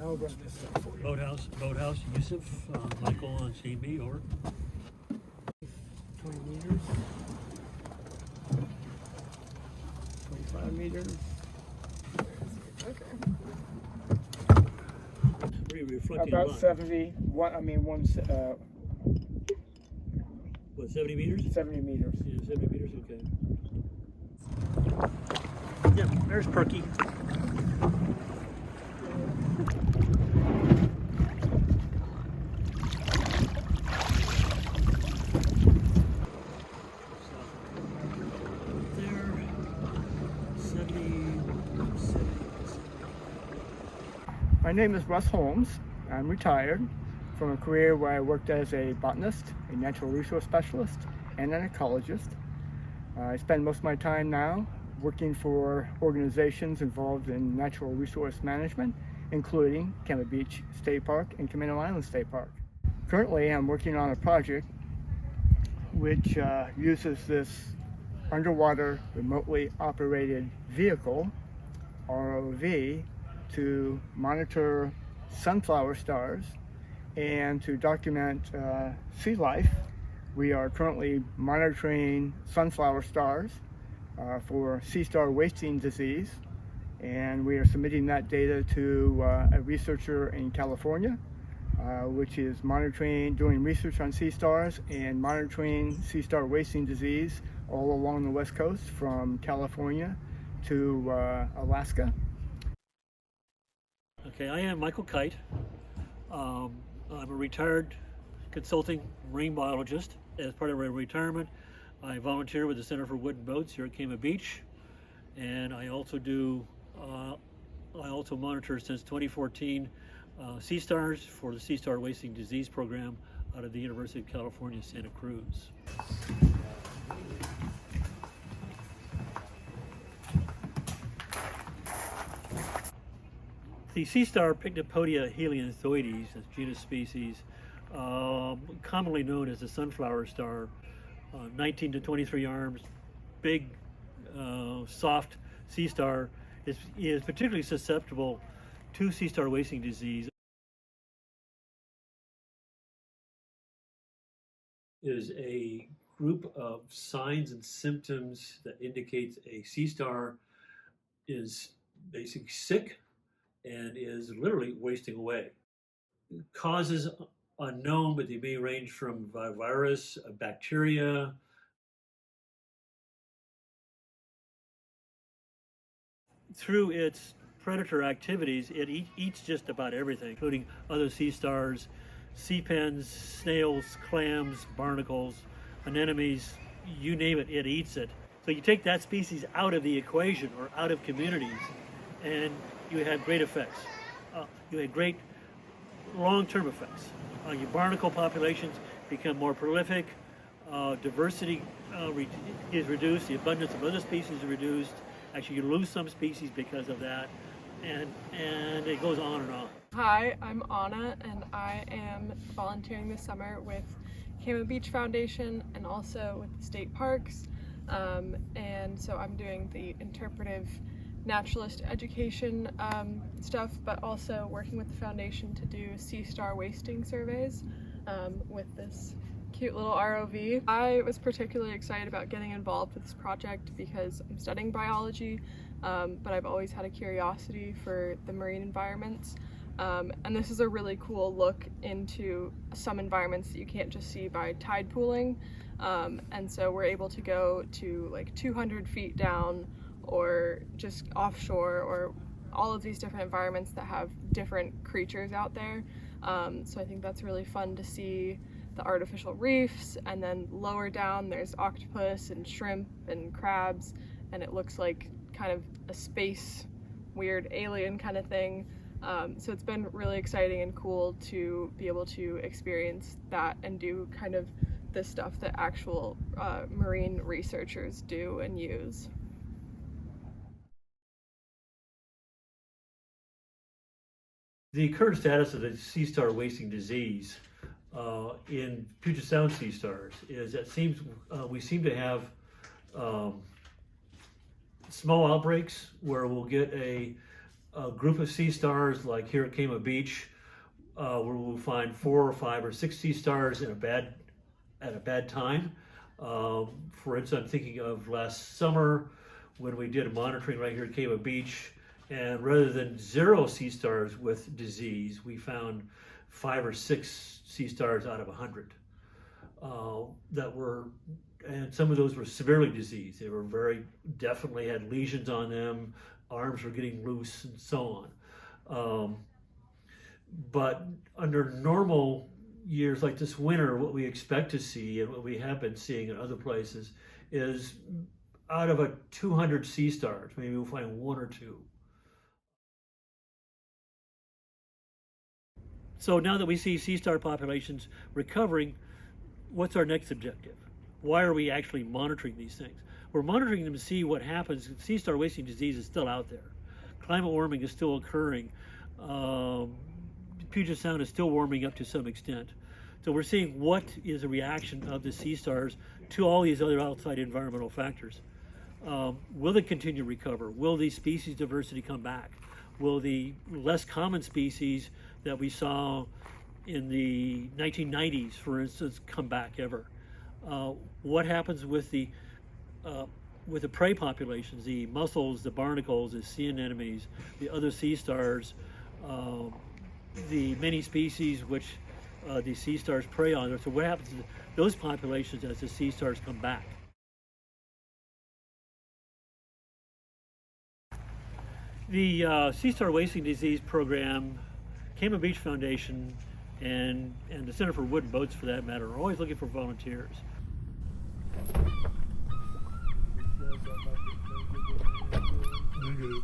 I'll run this stuff for you. Boathouse, Yusuf, Michael on Shane B, over. 20 meters. 25 meters. Okay. What are you reflecting About on? 70. What 70 meters? 70 meters. Yeah, 70 meters, okay. Yeah, there's Perky. My name is Russ Holmes. I'm retired from a career where I worked as a botanist, a natural resource specialist, and an ecologist. I spend most of my time now working for organizations involved in natural resource management, including Kemah Beach State Park and Camino Island State Park. Currently, I'm working on a project which uses this underwater remotely operated vehicle, ROV, to monitor sunflower stars and to document sea life. We are currently monitoring sunflower stars for Seastar wasting disease, and we are submitting that data to a researcher in California, which is doing research on sea stars and monitoring Seastar wasting disease all along the West Coast from California to Alaska. Okay, I am Michael Kite. I'm a retired consulting marine biologist. As part of my retirement, I volunteer with the Center for Wooden Boats here at Kemah Beach, and I also monitor since 2014 sea stars for the Seastar Wasting Disease Program out of the University of California, Santa Cruz. The Seastar Pycnopodia helianthoides, a genus species, commonly known as the sunflower star, 19 to 23 arms, big, soft sea star, is particularly susceptible to Seastar wasting disease. Is a group of signs and symptoms that indicates a sea star is basically sick and is literally wasting away. Causes unknown, but they may range from virus, bacteria. Through its predator activities, it eats just about everything, including other sea stars, sea pens, snails, clams, barnacles, anemones, you name it, it eats it. So you take that species out of the equation or out of communities, and you have great effects. You have great long-term effects. Your barnacle populations become more prolific, diversity is reduced, the abundance of other species is reduced. Actually, you lose some species because of that, and it goes on and on. Hi, I'm Anna, and I am volunteering this summer with Kemah Beach Foundation and also with the state parks. And so I'm doing the interpretive naturalist education stuff, but also working with the foundation to do sea star wasting surveys with this cute little ROV. I was particularly excited about getting involved with this project because I'm studying biology, but I've always had a curiosity for the marine environments. And this is a really cool look into some environments that you can't just see by tide pooling. And so we're able to go to like 200 feet down or just offshore, or all of these different environments that have different creatures out there. So I think that's really fun to see the artificial reefs, and then lower down there's octopus and shrimp and crabs, and it looks like kind of a space weird alien kind of thing. So it's been really exciting and cool to be able to experience that and do kind of the stuff that actual marine researchers do and use. The current status of the sea star wasting disease in Puget Sound sea stars is that we seem to have small outbreaks where we'll get a a group of sea stars, like here at Kama Beach, where we'll find 4 or 5 or 6 sea stars at a bad time. For instance, I'm thinking of last summer when we did a monitoring right here at Kama Beach, and rather than 0 sea stars with disease, we found 5 or 6 sea stars out of 100 that were, and some of those were severely diseased. They were definitely had lesions on them, arms were getting loose, and so on. But under normal years like this winter, what we expect to see and what we have been seeing in other places is out of 200 sea stars, maybe we'll find 1 or 2. So now that we see sea star populations recovering, what's our next objective? Why are we actually monitoring these things? We're monitoring them to see what happens. Sea star wasting disease is still out there. Climate warming is still occurring. Puget Sound is still warming up to some extent. So we're seeing what is a reaction of the sea stars to all these other outside environmental factors. Will they continue to recover? Will the species diversity come back? Will the less common species that we saw in the 1990s, for instance, come back ever? What happens with the prey populations, the mussels, the barnacles, the sea anemones, the other sea stars, the many species which the sea stars prey on? So what happens to those populations as the sea stars come back? The Seastar Wasting Disease Program, Kama Beach Foundation, and the Center for Wood and Boats, for that matter, are always looking for volunteers. Negative.